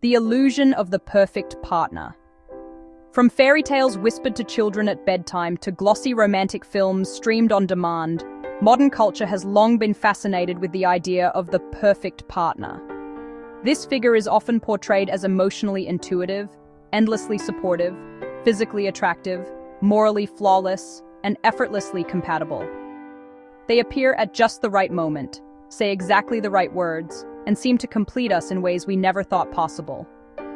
The illusion of the perfect partner. From fairy tales whispered to children at bedtime to glossy romantic films streamed on demand, modern culture has long been fascinated with the idea of the perfect partner. This figure is often portrayed as emotionally intuitive, endlessly supportive, physically attractive, morally flawless, and effortlessly compatible. They appear at just the right moment, say exactly the right words, and seem to complete us in ways we never thought possible.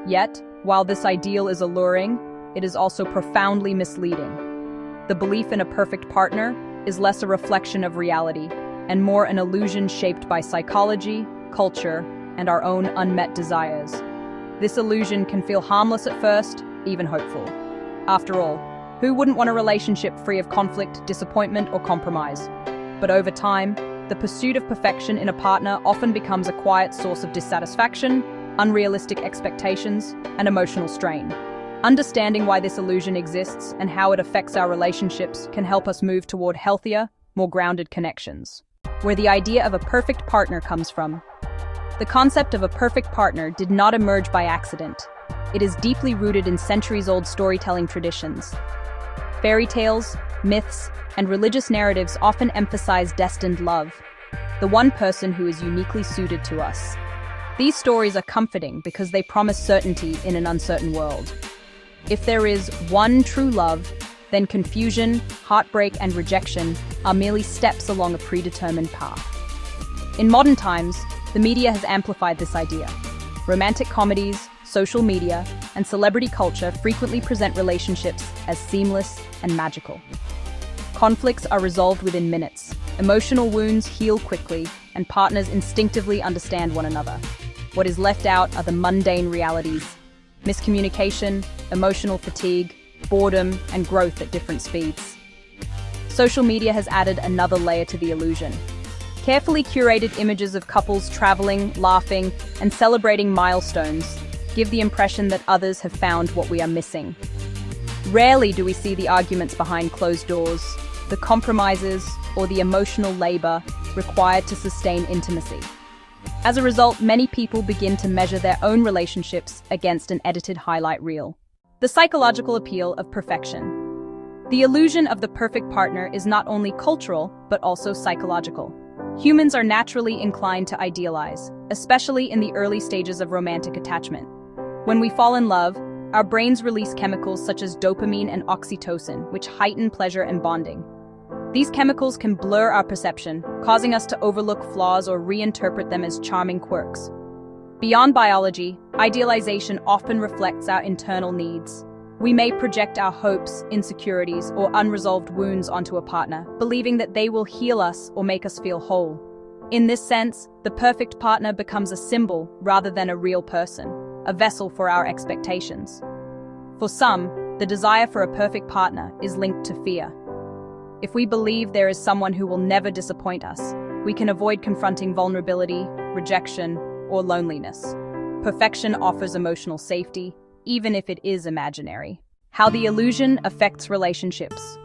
Yet, while this ideal is alluring, it is also profoundly misleading. The belief in a perfect partner is less a reflection of reality and more an illusion shaped by psychology, culture, and our own unmet desires. This illusion can feel harmless at first, even hopeful. After all, who wouldn't want a relationship free of conflict, disappointment, or compromise? But over time, the pursuit of perfection in a partner often becomes a quiet source of dissatisfaction, unrealistic expectations, and emotional strain. Understanding why this illusion exists and how it affects our relationships can help us move toward healthier, more grounded connections. Where the idea of a perfect partner comes from. The concept of a perfect partner did not emerge by accident. It is deeply rooted in centuries-old storytelling traditions. Fairy tales, myths, and religious narratives often emphasize destined love, the one person who is uniquely suited to us. These stories are comforting because they promise certainty in an uncertain world. If there is one true love, then confusion, heartbreak, and rejection are merely steps along a predetermined path. In modern times, the media has amplified this idea. Romantic comedies, social media, and celebrity culture frequently present relationships as seamless and magical. Conflicts are resolved within minutes, emotional wounds heal quickly, and partners instinctively understand one another. What is left out are the mundane realities: miscommunication, emotional fatigue, boredom, and growth at different speeds. Social media has added another layer to the illusion. Carefully curated images of couples traveling, laughing, and celebrating milestones give the impression that others have found what we are missing. Rarely do we see the arguments behind closed doors, the compromises, or the emotional labor required to sustain intimacy. As a result, many people begin to measure their own relationships against an edited highlight reel. The psychological appeal of perfection. The illusion of the perfect partner is not only cultural, but also psychological. Humans are naturally inclined to idealize, especially in the early stages of romantic attachment. When we fall in love, our brains release chemicals such as dopamine and oxytocin, which heighten pleasure and bonding. These chemicals can blur our perception, causing us to overlook flaws or reinterpret them as charming quirks. Beyond biology, idealization often reflects our internal needs. We may project our hopes, insecurities, or unresolved wounds onto a partner, believing that they will heal us or make us feel whole. In this sense, the perfect partner becomes a symbol rather than a real person, a vessel for our expectations. For some, the desire for a perfect partner is linked to fear. If we believe there is someone who will never disappoint us, we can avoid confronting vulnerability, rejection, or loneliness. Perfection offers emotional safety, even if it is imaginary. How the illusion affects relationships.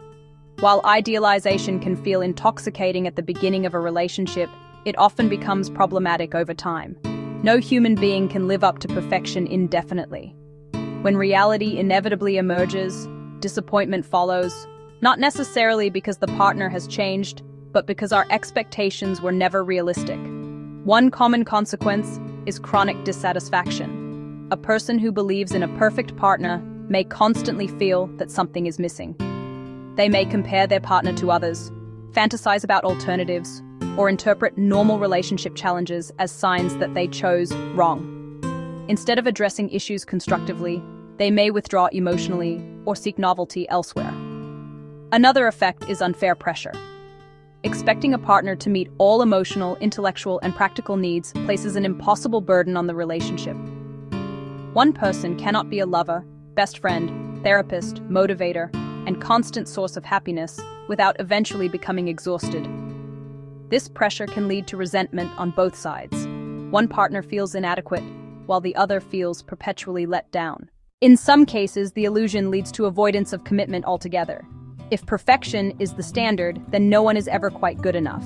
While idealization can feel intoxicating at the beginning of a relationship, it often becomes problematic over time. No human being can live up to perfection indefinitely. When reality inevitably emerges, disappointment follows, not necessarily because the partner has changed, but because our expectations were never realistic. One common consequence is chronic dissatisfaction. A person who believes in a perfect partner may constantly feel that something is missing. They may compare their partner to others, fantasize about alternatives, or interpret normal relationship challenges as signs that they chose wrong. Instead of addressing issues constructively, they may withdraw emotionally or seek novelty elsewhere. Another effect is unfair pressure. Expecting a partner to meet all emotional, intellectual, and practical needs places an impossible burden on the relationship. One person cannot be a lover, best friend, therapist, motivator, and constant source of happiness without eventually becoming exhausted. This pressure can lead to resentment on both sides. One partner feels inadequate, while the other feels perpetually let down. In some cases, the illusion leads to avoidance of commitment altogether. If perfection is the standard, then no one is ever quite good enough.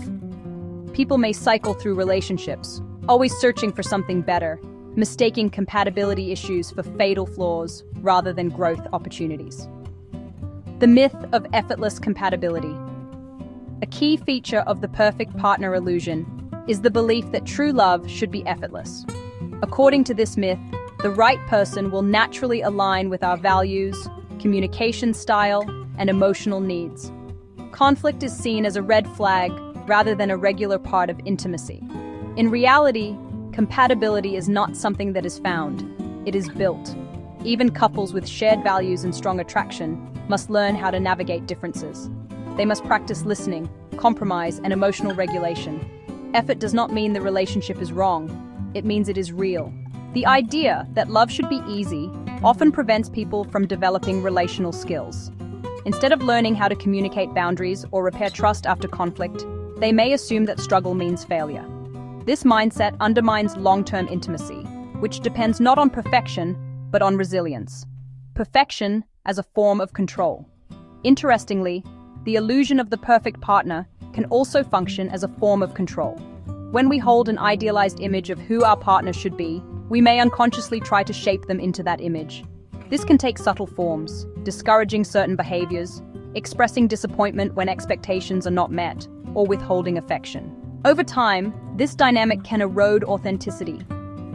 People may cycle through relationships, always searching for something better, mistaking compatibility issues for fatal flaws rather than growth opportunities. The myth of effortless compatibility. A key feature of the perfect partner illusion is the belief that true love should be effortless. According to this myth, the right person will naturally align with our values, communication style, and emotional needs. Conflict is seen as a red flag rather than a regular part of intimacy. In reality, compatibility is not something that is found, it is built. Even couples with shared values and strong attraction must learn how to navigate differences. They must practice listening, compromise, and emotional regulation. Effort does not mean the relationship is wrong, it means it is real. The idea that love should be easy often prevents people from developing relational skills. Instead of learning how to communicate boundaries or repair trust after conflict, they may assume that struggle means failure. This mindset undermines long-term intimacy, which depends not on perfection, but on resilience. Perfection as a form of control. Interestingly, the illusion of the perfect partner can also function as a form of control. When we hold an idealized image of who our partner should be, we may unconsciously try to shape them into that image. This can take subtle forms, discouraging certain behaviors, expressing disappointment when expectations are not met, or withholding affection. Over time, this dynamic can erode authenticity.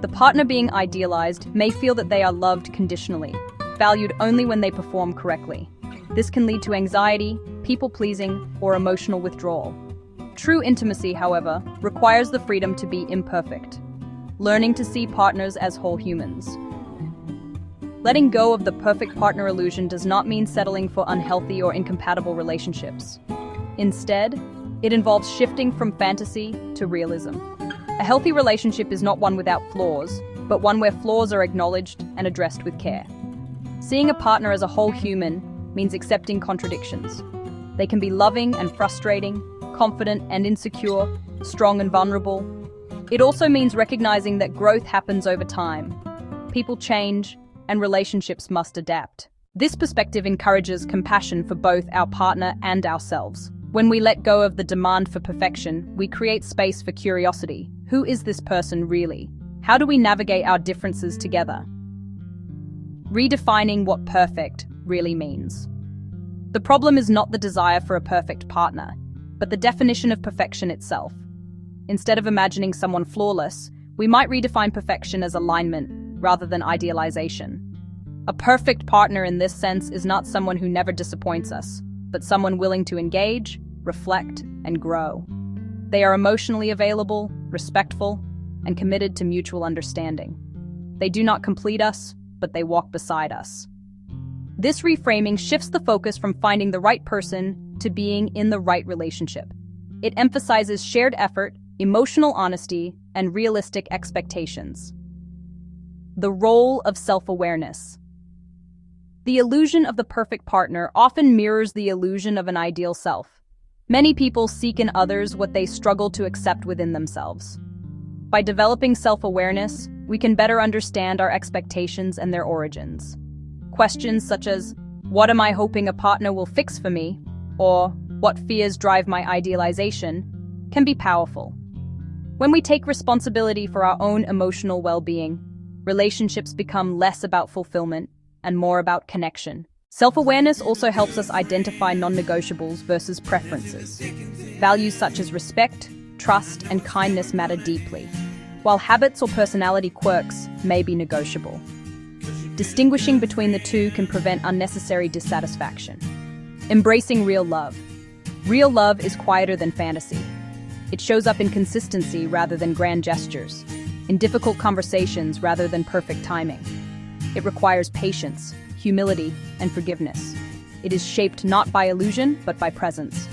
The partner being idealized may feel that they are loved conditionally, valued only when they perform correctly. This can lead to anxiety, people-pleasing, or emotional withdrawal. True intimacy, however, requires the freedom to be imperfect, learning to see partners as whole humans. Letting go of the perfect partner illusion does not mean settling for unhealthy or incompatible relationships. Instead, it involves shifting from fantasy to realism. A healthy relationship is not one without flaws, but one where flaws are acknowledged and addressed with care. Seeing a partner as a whole human means accepting contradictions. They can be loving and frustrating, confident and insecure, strong and vulnerable. It also means recognizing that growth happens over time. People change, and relationships must adapt. This perspective encourages compassion for both our partner and ourselves. When we let go of the demand for perfection, we create space for curiosity. Who is this person really? How do we navigate our differences together? Redefining what perfect really means. The problem is not the desire for a perfect partner, but the definition of perfection itself. Instead of imagining someone flawless, we might redefine perfection as alignment rather than idealization. A perfect partner in this sense is not someone who never disappoints us, but someone willing to engage, reflect, and grow. They are emotionally available, respectful, and committed to mutual understanding. They do not complete us, but they walk beside us. This reframing shifts the focus from finding the right person to being in the right relationship. It emphasizes shared effort, emotional honesty, and realistic expectations. The role of self-awareness. The illusion of the perfect partner often mirrors the illusion of an ideal self. Many people seek in others what they struggle to accept within themselves. By developing self-awareness, we can better understand our expectations and their origins. Questions such as, what am I hoping a partner will fix for me? Or, what fears drive my idealization? Can be powerful. When we take responsibility for our own emotional well-being, relationships become less about fulfillment and more about connection. Self-awareness also helps us identify non-negotiables versus preferences. Values such as respect, trust, and kindness matter deeply, while habits or personality quirks may be negotiable. Distinguishing between the two can prevent unnecessary dissatisfaction. Embracing real love. Real love is quieter than fantasy. It shows up in consistency rather than grand gestures, in difficult conversations rather than perfect timing. It requires patience, humility, and forgiveness. It is shaped not by illusion, but by presence.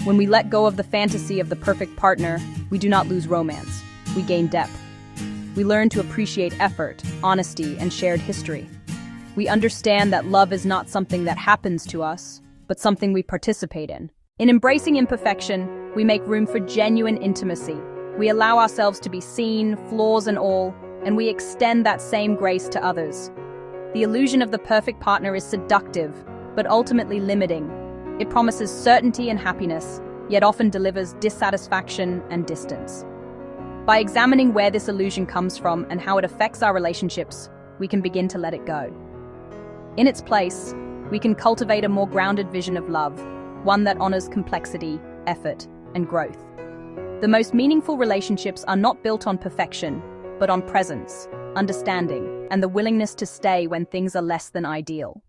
When we let go of the fantasy of the perfect partner, we do not lose romance. We gain depth. We learn to appreciate effort, honesty, and shared history. We understand that love is not something that happens to us, but something we participate in. In embracing imperfection, we make room for genuine intimacy. We allow ourselves to be seen, flaws and all, and we extend that same grace to others. The illusion of the perfect partner is seductive, but ultimately limiting. It promises certainty and happiness, yet often delivers dissatisfaction and distance. By examining where this illusion comes from and how it affects our relationships, we can begin to let it go. In its place, we can cultivate a more grounded vision of love, one that honors complexity, effort, and growth. The most meaningful relationships are not built on perfection, but on presence, understanding, and the willingness to stay when things are less than ideal.